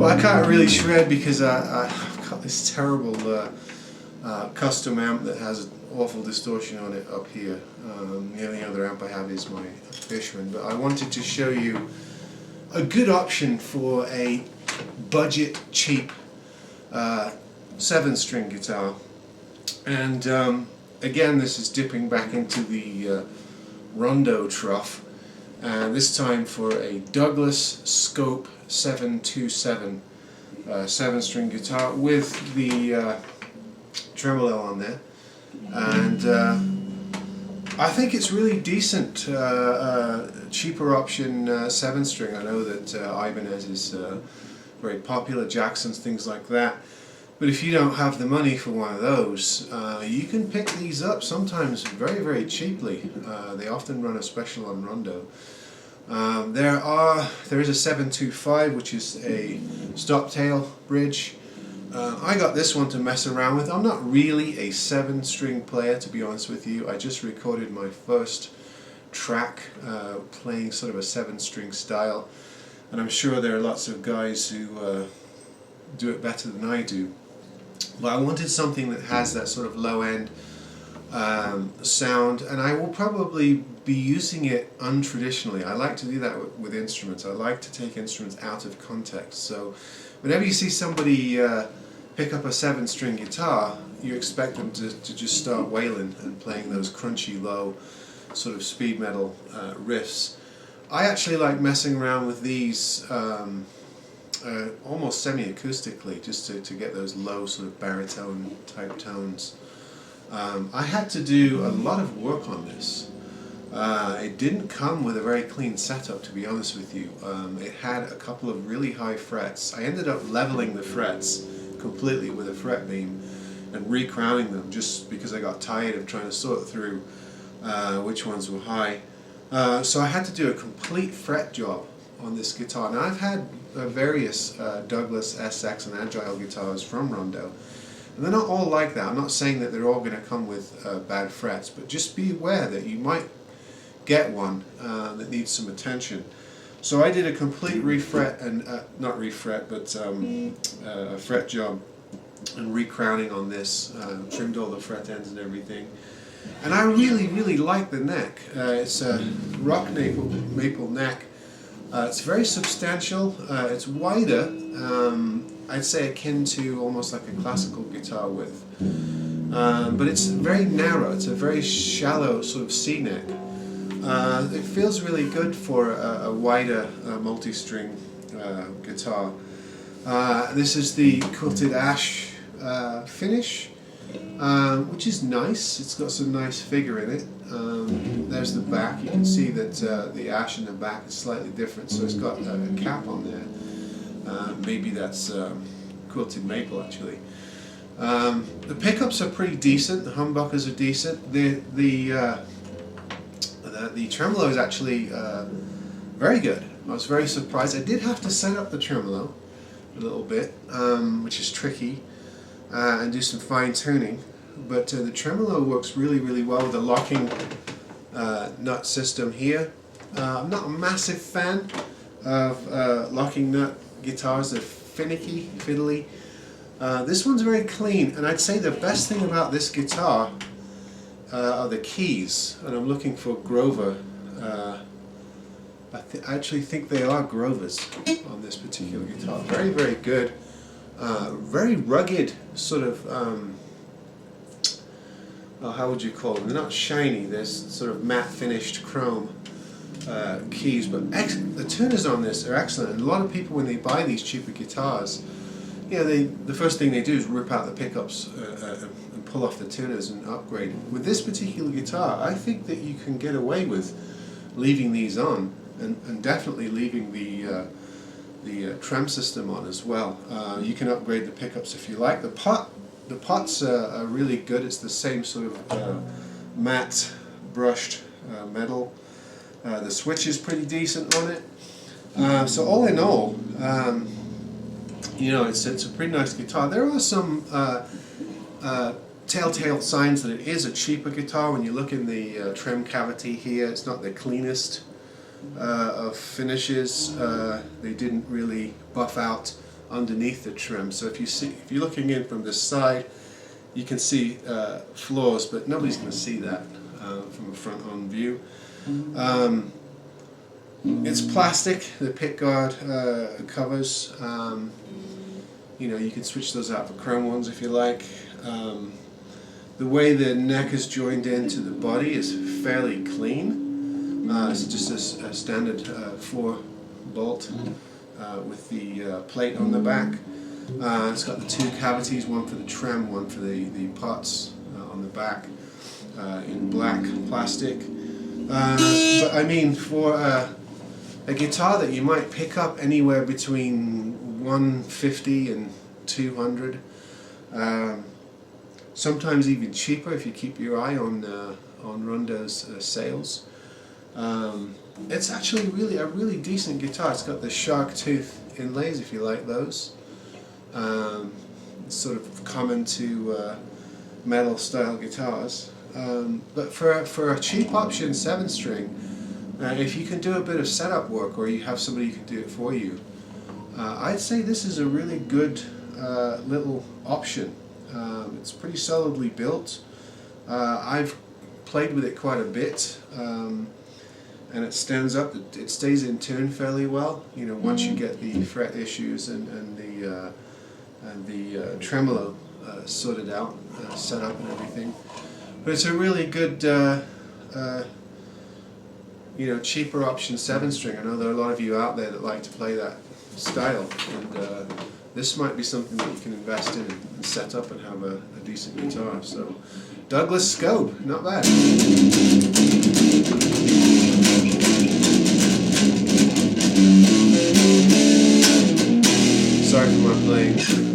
Well, I can't really shred because I've got this terrible custom amp that has an awful distortion on it up here. The only other amp I have is my Fishman, but I wanted to show you a good option for a budget, cheap 7-string guitar. And again, this is dipping back into the Rondo trough, and this time for a Douglas Scope 727 7-string guitar with the tremolo on there. And I think it's really decent, cheaper option 7-string. I know that Ibanez is very popular, Jackson's, things like that. But if you don't have the money for one of those, you can pick these up sometimes very, very cheaply. They often run a special on Rondo. There is a 725, which is a stoptail bridge. I got this one to mess around with. I'm not really a 7-string player, to be honest with you. I just recorded my first track playing sort of a 7-string style, and I'm sure there are lots of guys who do it better than I do. But I wanted something that has that sort of low-end sound, and I will probably be using it untraditionally. I like to do that with instruments. I like to take instruments out of context. So whenever you see somebody pick up a 7-string guitar, you expect them to just start wailing and playing those crunchy, low sort of speed metal riffs. I actually like messing around with these almost semi-acoustically, just to get those low sort of baritone type tones. I had to do a lot of work on this. It didn't come with a very clean setup, to be honest with you. It had a couple of really high frets. I ended up leveling the frets completely with a fret beam and recrowning them, just because I got tired of trying to sort through which ones were high. So I had to do a complete fret job on this guitar. Now I've had various Douglas SX and Agile guitars from Rondo, and they're not all like that. I'm not saying that they're all going to come with bad frets, but just be aware that you might get one that needs some attention. So I did a complete refret, and not refret, but a fret job and recrowning on this, trimmed all the fret ends and everything. And I really, really like the neck. It's a rock maple neck. It's very substantial. It's wider, I'd say akin to almost like a classical guitar width. But it's very narrow. It's a very shallow sort of C-neck. It feels really good for a wider multi-string guitar. This is the quilted ash finish, which is nice. It's got some nice figure in it. There's the back. You can see that the ash in the back is slightly different, so it's got a cap on there. Maybe that's quilted maple, actually. The pickups are pretty decent. The humbuckers are decent. The tremolo is actually very good. I was very surprised. I did have to set up the tremolo a little bit, which is tricky, and do some fine tuning. But the tremolo works really, really well with the locking nut system here. I'm not a massive fan of locking nut guitars. They're finicky, fiddly. This one's very clean, and I'd say the best thing about this guitar are the keys, and I'm looking for Grover. I actually think they are Grovers on this particular guitar. Very, very good. Very rugged sort of, how would you call them? They're not shiny, they're sort of matte finished chrome keys, but the tuners on this are excellent. And a lot of people, when they buy these cheaper guitars, the first thing they do is rip out the pickups and pull off the tuners and upgrade. With this particular guitar, I think that you can get away with leaving these on, and definitely leaving the trem system on as well. You can upgrade the pickups if you like. The pots are really good. It's the same sort of matte brushed metal. The switch is pretty decent on it. So all in all, it's a pretty nice guitar. There are some telltale signs that it is a cheaper guitar. When you look in the trem cavity here, it's not the cleanest of finishes. They didn't really buff out underneath the trim. So if you're looking in from this side, you can see flaws, but nobody's going to see that from a front-on view. It's plastic, the pick guard covers. You know, you can switch those out for chrome ones if you like. The way the neck is joined into the body is fairly clean. It's just a standard 4 bolt with the plate on the back. It's got the 2 cavities, one for the trem, one for the pots on the back, in black plastic. But I mean, for a guitar that you might pick up anywhere between 150 and 200, sometimes even cheaper if you keep your eye on Rondo's sales. It's actually a really decent guitar. It's got the shark tooth inlays if you like those. It's sort of common to metal style guitars. But for a cheap option 7-string, if you can do a bit of setup work or you have somebody who can do it for you, I'd say this is a really good little option. It's pretty solidly built. I've played with it quite a bit, and it stands up. It stays in tune fairly well. You know, once you get the fret issues and the tremolo sorted out, set up and everything. But it's a really good, you know, cheaper option 7-string. I know there are a lot of you out there that like to play that style, and this might be something that you can invest in and set up and have a decent guitar. So, Douglas Scope, not bad. Sorry for my playing.